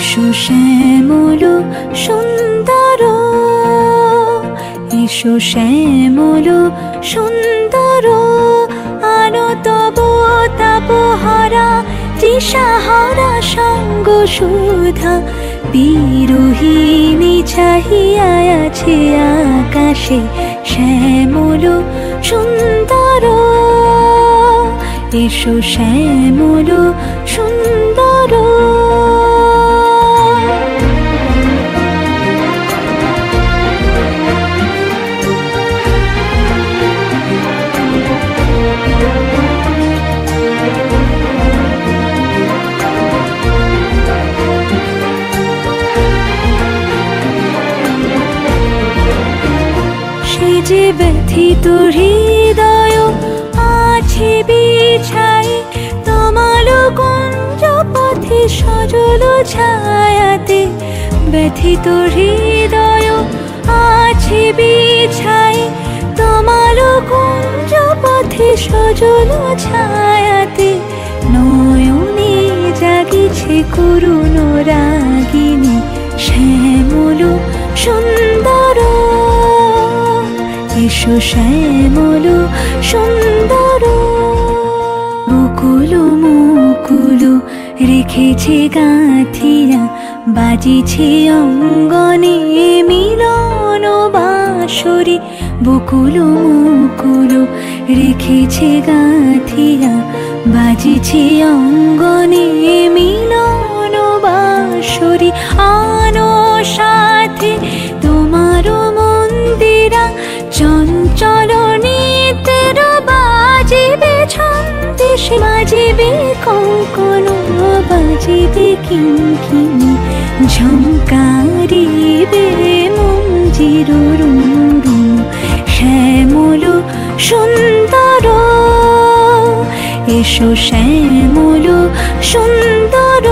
এসো শ্যামল সুন্দর, এসো শ্যামল সুন্দর, আনো তব তাপহারা তৃষাহারা সঙ্গ সুধা। বিরোহিণী চাহিয়া আছে আকাশে শ্যামল সুন্দর, এসো শ্যামল সুন্দর। সে যে ব্যথিত হৃদয় আছে বিছাই, তমাল কুঞ্জ পথে সজল ছায়াতে। ব্যথিত হৃদয় আছে বিছাই, তমাল কুঞ্জ পথে সজল ছায়াতে। নয়নে জাগিছে করুণ রাগিনী শ্যামল সুন্দর, এসো শ্যামল সুন্দর। বকুল মুকুল রেখেছে গাঁথিয়া, বাজিছে অঙ্গনে মিলন বাঁশরি। বকুল মুকুল রেখেছে গাঁথিয়া, বাজিছে অঙ্গনে মিলন বাঁশরি। আনো সাথে তোমার মন্দিরা, চঞ্চল নিতের বাজিবে ছন্দে। সে বাজিবে কঙ্কণ, বাজিবে কিঙ্কিণী, ঝঙ্কারিবে মঞ্জির রুরু। শ্যামল সুন্দর, এসো শ্যামল সুন্দর।